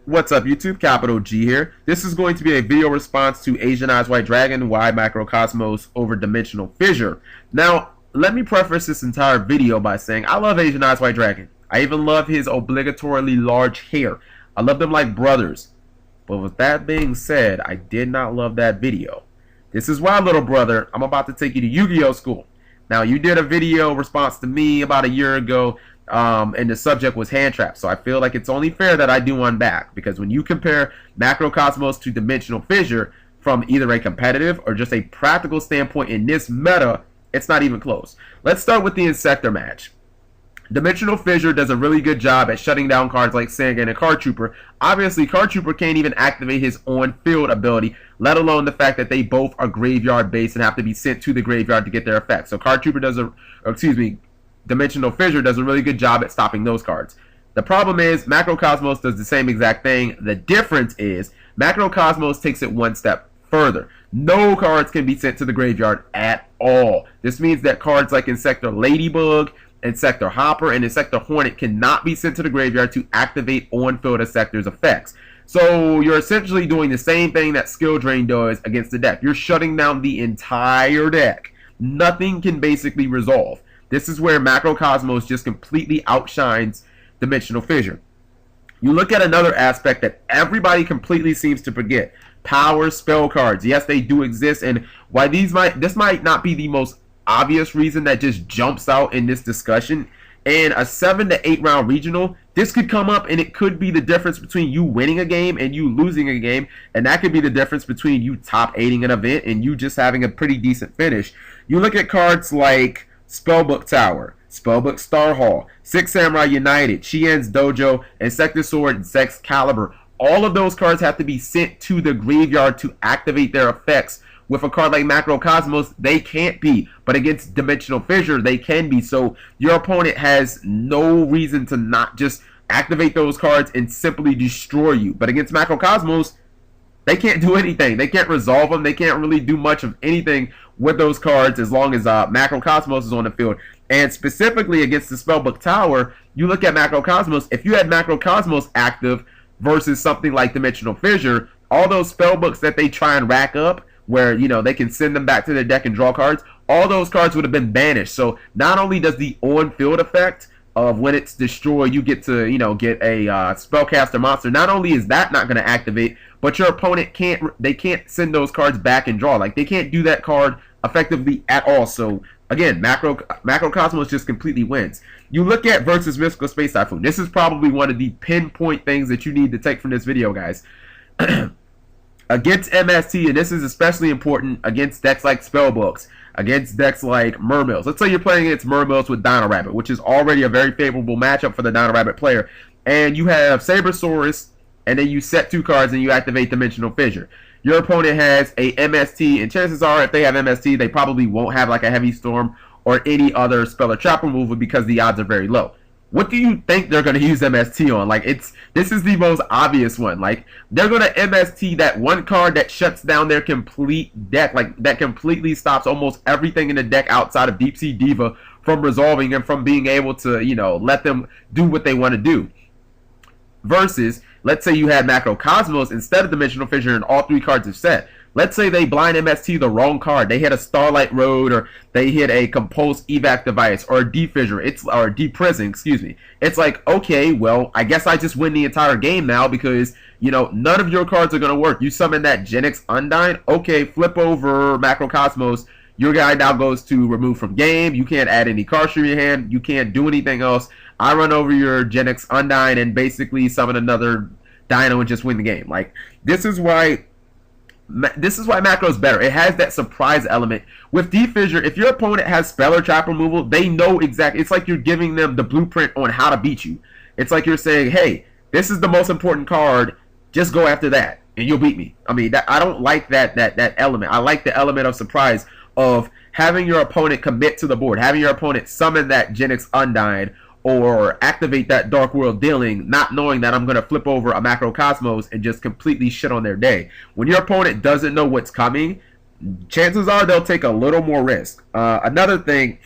What's up, YouTube? Capital G here. This is going to be a video response to Asian Eyes White Dragon, Y Macrocosmos over Dimensional Fissure. Now, let me preface this entire video by saying I love Asian Eyes White Dragon. I even love his obligatorily large hair. I love them like brothers. But with that being said, I did not love that video. This is why, little brother, I'm about to take you to Yu-Gi-Oh! School. Now, you did a video response to me about a year ago, and the subject was hand traps. So I feel like it's only fair that I do one back, because when you compare Macrocosmos to Dimensional Fissure from either a competitive or just a practical standpoint in this meta, it's not even close. Let's start with the INZEKTOR match. Dimensional Fissure does a really good job at shutting down cards like Sangan and Card Trooper. Obviously, Card Trooper can't even activate his on-field ability, let alone the fact that they both are graveyard-based and have to be sent to the graveyard to get their effects. So Card Trooper does Dimensional Fissure does a really good job at stopping those cards. The problem is Macrocosmos does the same exact thing. The difference is Macrocosmos takes it one step further. No cards can be sent to the graveyard at all. This means that cards like INZEKTOR Ladybug, INZEKTOR Hopper, and INZEKTOR Hornet cannot be sent to the graveyard to activate on-field INZEKTOR's effects. So you're essentially doing the same thing that Skill Drain does against the deck. You're shutting down the entire deck. Nothing can basically resolve. This is where Macrocosmos just completely outshines Dimensional Fissure. You look at another aspect that everybody completely seems to forget. Power spell cards. Yes, they do exist, and why this might not be the most obvious reason that just jumps out in this discussion. In a 7 to 8 round regional, this could come up and it could be the difference between you winning a game and you losing a game, and that could be the difference between you top 8ing an event and you just having a pretty decent finish. You look at cards like SPELLBOOK Tower, SPELLBOOK Star Hall, Six Samurai United, Shien's Dojo, INZEKTOR Sword, and Excalibur. All of those cards have to be sent to the graveyard to activate their effects. With a card like Macrocosmos, they can't be, but against Dimensional Fissure, they can be. So your opponent has no reason to not just activate those cards and simply destroy you. But against Macrocosmos, they can't do anything. They can't resolve them. They can't really do much of anything with those cards as long as Macrocosmos is on the field. And specifically against the SPELLBOOK Tower, you look at Macrocosmos. If you had Macrocosmos active versus something like Dimensional Fissure, all those spellbooks that they try and rack up, where, you know, they can send them back to their deck and draw cards, all those cards would have been banished. So not only does the on-field effect of when it's destroyed, you get to, you know, get a spellcaster monster, not only is that not going to activate, but your opponent can't send those cards back and draw. Like, they can't do that card effectively at all. So again, Macrocosmos just completely wins. You look at versus Mystical Space Typhoon. This is probably one of the pinpoint things that you need to take from this video, guys. Against MST, and this is especially important against decks like Spellbooks, against decks like Mermills. Let's say you're playing against Mermills with Dino Rabbit, which is already a very favorable matchup for the Dino Rabbit player. And you have SABERSAURUS, and then you set 2 cards and you activate Dimensional Fissure. Your opponent has a MST, and chances are if they have MST, they probably won't have like a Heavy Storm or any other spell or trap removal because the odds are very low. What do you think they're going to use MST on? Like, this is the most obvious one. Like, they're going to MST that one card that shuts down their complete deck. Like, that completely stops almost everything in the deck outside of Deep Sea Diva from resolving and from being able to, you know, let them do what they want to do. Versus, let's say you had Macrocosmos instead of Dimensional Fissure and all 3 cards are set. Let's say they blind MST the wrong card. They hit a Starlight Road, or they hit a Compulse Evac Device, or a D-Fissure, or a D-Prison, excuse me. It's like, okay, well, I guess I just win the entire game now because, you know, none of your cards are going to work. You summon that Gen X Undyne, okay, flip over Macrocosmos. Your guy now goes to remove from game. You can't add any cards to your hand. You can't do anything else. I run over your Gen X Undyne and basically summon another Dino and just win the game. Like, this is why Macro's better. It has that surprise element. With D-Fissure, if your opponent has spell or trap removal, they know exactly. It's like you're giving them the blueprint on how to beat you. It's like you're saying, hey, this is the most important card. Just go after that, and you'll beat me. I mean, I don't like that element. I like the element of surprise of having your opponent commit to the board, having your opponent summon that Gen X Undyne, or activate that Dark World Dealing, not knowing that I'm going to flip over a Macrocosmos and just completely shit on their day. When your opponent doesn't know what's coming, chances are they'll take a little more risk. Another thing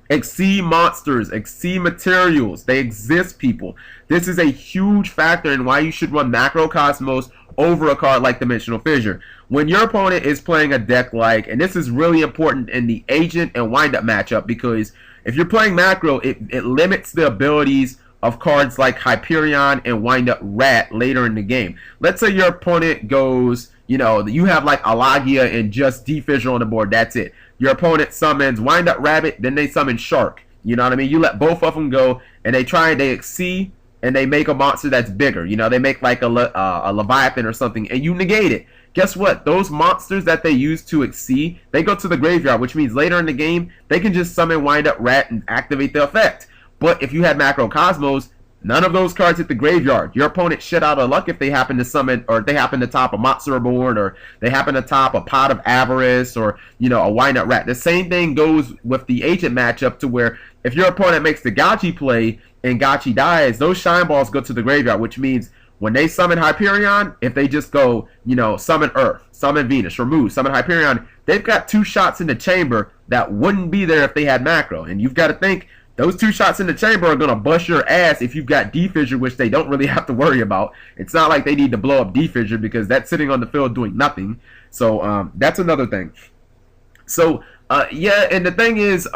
Exceed monsters, exceed materials. They exist, people. This is a huge factor in why you should run Macrocosmos over a card like Dimensional Fissure. When your opponent is playing a deck like, and this is really important in the Agent and Windup matchup, because if you're playing Macro, it limits the abilities of cards like Hyperion and Windup Rat later in the game. Let's say your opponent goes, you know, you have like Alagia and just D-Fissure on the board, that's it. Your opponent summons Windup Rabbit, then they summon Shark. You know what I mean? You let both of them go, and they exceed, and they make a monster that's bigger. You know, they make like a Leviathan or something, and you negate it. Guess what? Those monsters that they use to exceed, they go to the graveyard, which means later in the game, they can just summon Windup Rat and activate the effect. But if you had Macrocosmos, none of those cards hit the graveyard. Your opponent shit out of luck if they happen to summon, or they happen to top a Monster Reborn, or they happen to top a Pot of Avarice, or, you know, a Windup Rat. The same thing goes with the Agent matchup, to where if your opponent makes the Gotchi play and Gotchi dies, those Shine Balls go to the graveyard, which means when they summon Hyperion, if they just go, you know, summon Earth, summon Venus, remove, summon Hyperion, they've got 2 shots in the chamber that wouldn't be there if they had Macro. And you've got to think, those 2 shots in the chamber are going to bust your ass if you've got D-Fissure, which they don't really have to worry about. It's not like they need to blow up D-Fissure because that's sitting on the field doing nothing. So that's another thing. So yeah, and the thing is,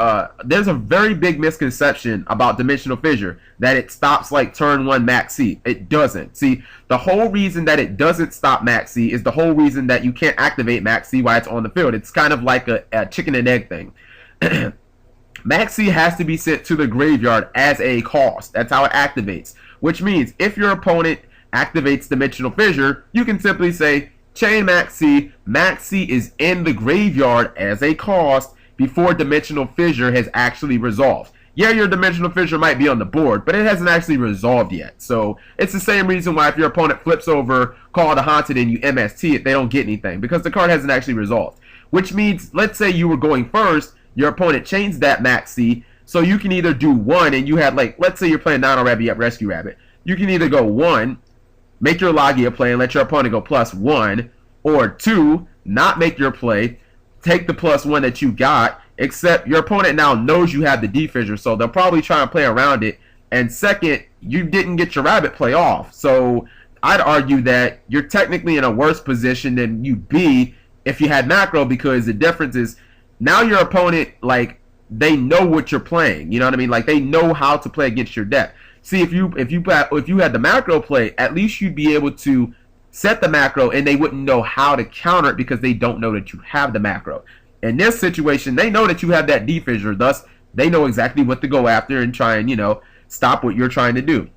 there's a very big misconception about Dimensional Fissure, that it stops like turn 1 Max C. It doesn't. See, the whole reason that it doesn't stop Max C is the whole reason that you can't activate Max C while it's on the field. It's kind of like a chicken and egg thing. Max C has to be sent to the graveyard as a cost. That's how it activates. Which means if your opponent activates Dimensional Fissure, you can simply say, chain Max C. Max C is in the graveyard as a cost before Dimensional Fissure has actually resolved. Yeah, your Dimensional Fissure might be on the board, but it hasn't actually resolved yet. So it's the same reason why if your opponent flips over Call of the Haunted and you MST it, they don't get anything, because the card hasn't actually resolved. Which means, let's say you were going first, your opponent chains that Max C, so you can either do 1, and you had, like, let's say you're playing Nano Rabbit, you have Rescue Rabbit. You can either go 1, make your Lagia play and let your opponent go +1, or 2, not make your play, take the +1 that you got, except your opponent now knows you have the D-Fissure, so they'll probably try and play around it. And second, you didn't get your Rabbit play off, so I'd argue that you're technically in a worse position than you'd be if you had Macro, because the difference is, now your opponent, like, they know what you're playing. You know what I mean? Like, they know how to play against your deck. See, if you had the Macro play, at least you'd be able to set the Macro, and they wouldn't know how to counter it because they don't know that you have the Macro. In this situation, they know that you have that D-Fissure, thus they know exactly what to go after and try and, you know, stop what you're trying to do.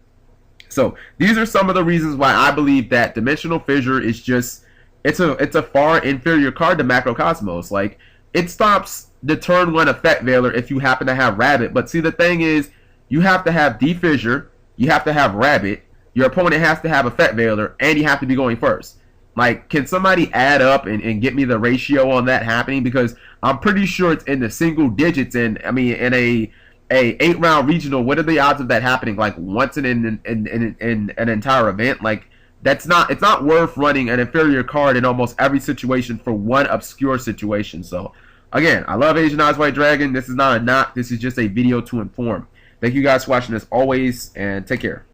So these are some of the reasons why I believe that Dimensional Fissure is just, it's a far inferior card to Macrocosmos. Like, it stops the turn 1 effect veiler if you happen to have Rabbit. But see, the thing is, you have to have D-Fissure, you have to have Rabbit, your opponent has to have effect veiler, and you have to be going first. Like, can somebody add up and get me the ratio on that happening? Because I'm pretty sure it's in the single digits. And I mean, in a 8-round regional, what are the odds of that happening? Like, once in an entire event? Like, it's not worth running an inferior card in almost every situation for one obscure situation. So again, I love Asian Eyes White Dragon. This is not a knock. This is just a video to inform. Thank you guys for watching as always, and take care.